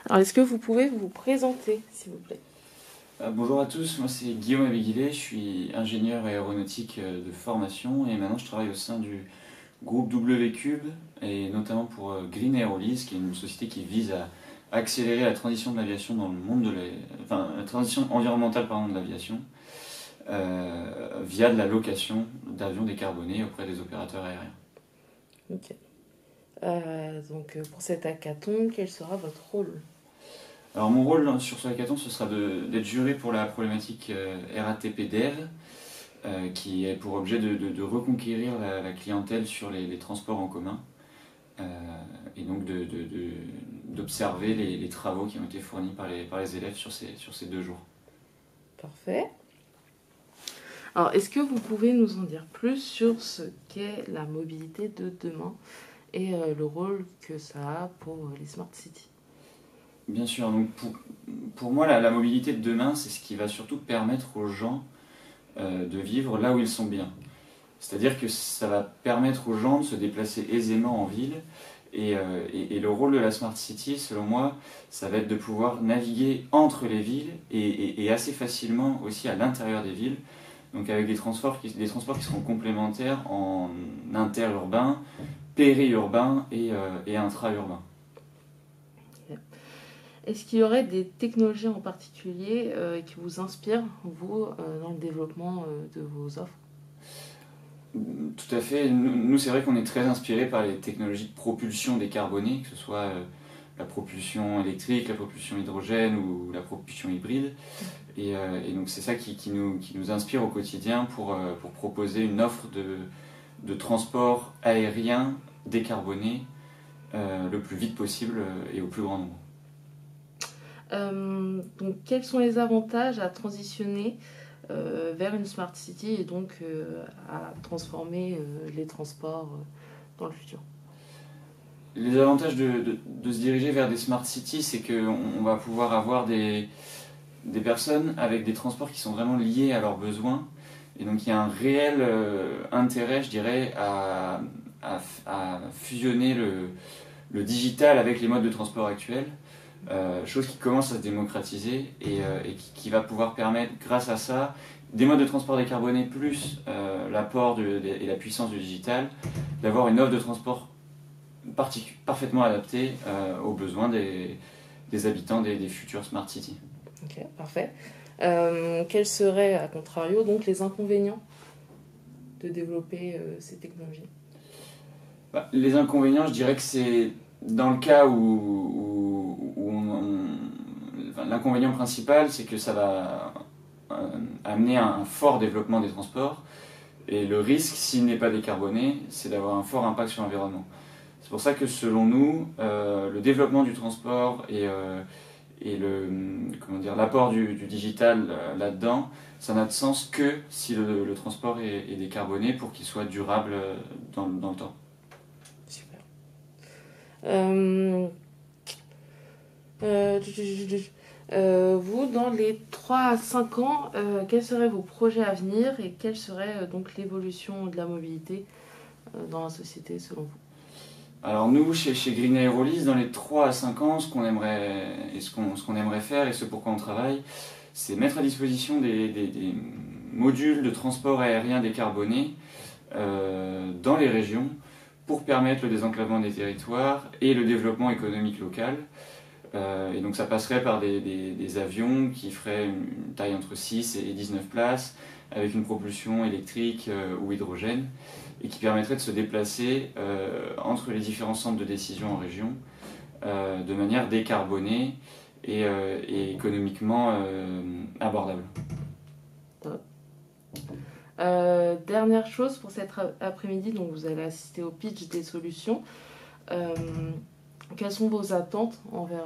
Alors, est-ce que vous pouvez vous présenter, s'il vous plaît? Bonjour à tous, moi c'est Guillaume Abéguillet, je suis ingénieur aéronautique de formation et maintenant je travaille au sein du groupe W-Cube et notamment pour Green Aerolease, qui est une société qui vise à accélérer la transition de l'aviation dans le monde la transition environnementale pardon, de l'aviation via de la location d'avions décarbonés auprès des opérateurs aériens. Ok. Pour cet hackathon, quel sera votre rôle? Alors mon rôle sur ce hackathon, ce sera d'être juré pour la problématique RATP-DEV, qui est pour objet de reconquérir la clientèle sur les transports en commun, et donc d'observer les travaux qui ont été fournis par les élèves sur ces 2 jours. Parfait. Alors, est-ce que vous pouvez nous en dire plus sur ce qu'est la mobilité de demain et le rôle que ça a pour les Smart Cities? Bien sûr, donc pour moi la mobilité de demain, c'est ce qui va surtout permettre aux gens de vivre là où ils sont bien. C'est-à-dire que ça va permettre aux gens de se déplacer aisément en ville et le rôle de la Smart City, selon moi, ça va être de pouvoir naviguer entre les villes et assez facilement aussi à l'intérieur des villes, donc avec des transports qui seront complémentaires en interurbain, périurbain et intra-urbain. Est-ce qu'il y aurait des technologies en particulier qui vous inspirent, vous, dans le développement de vos offres? Tout à fait. Nous c'est vrai qu'on est très inspiré par les technologies de propulsion décarbonée, que ce soit la propulsion électrique, la propulsion hydrogène ou la propulsion hybride. Et donc c'est ça qui nous inspire au quotidien pour proposer une offre de transport aérien décarboné le plus vite possible et au plus grand nombre. Donc, quels sont les avantages à transitionner vers une Smart City et donc à transformer les transports dans le futur? Les avantages de se diriger vers des Smart Cities, c'est qu'on va pouvoir avoir des personnes avec des transports qui sont vraiment liés à leurs besoins. Et donc il y a un réel intérêt, je dirais, à fusionner le digital avec les modes de transport actuels. Chose qui commence à se démocratiser et qui va pouvoir permettre, grâce à ça, des modes de transport décarbonés plus l'apport et la puissance du digital, d'avoir une offre de transport parfaitement adaptée aux besoins des habitants des futures Smart Cities. Ok, parfait. Quels seraient, à contrario, donc les inconvénients de développer ces technologies? Les inconvénients, je dirais que c'est dans le cas où l'inconvénient principal, c'est que ça va amener un fort développement des transports. Et le risque, s'il n'est pas décarboné, c'est d'avoir un fort impact sur l'environnement. C'est pour ça que selon nous, le développement du transport et l'apport du digital là-dedans, ça n'a de sens que si le transport est décarboné pour qu'il soit durable dans le temps. Super. Vous, dans les 3 à 5 ans, quels seraient vos projets à venir et quelle serait donc l'évolution de la mobilité dans la société selon vous? Alors nous, chez Green Aerolease, dans les 3 à 5 ans, ce qu'on aimerait faire et ce pourquoi on travaille, c'est mettre à disposition des modules de transport aérien décarbonés dans les régions pour permettre le désenclavement des territoires et le développement économique local. Et donc ça passerait par des avions qui feraient une taille entre 6 et 19 places, avec une propulsion électrique ou hydrogène, et qui permettrait de se déplacer entre les différents centres de décision en région de manière décarbonée et économiquement abordable. Dernière chose pour cet après-midi, donc vous allez assister au pitch des solutions. Quelles sont vos attentes envers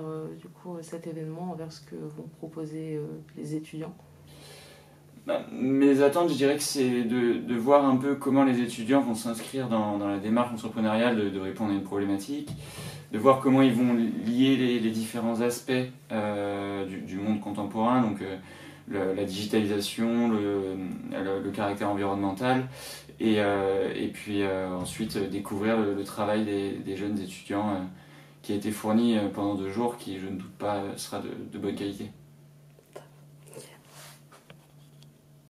cet événement, envers ce que vont proposer les étudiants? Mes attentes, je dirais que c'est de voir un peu comment les étudiants vont s'inscrire dans la démarche entrepreneuriale de répondre à une problématique, de voir comment ils vont lier les différents aspects du monde contemporain, donc la digitalisation, le caractère environnemental, et puis ensuite découvrir le travail des jeunes étudiants qui a été fourni pendant 2 jours, qui je ne doute pas sera de bonne qualité.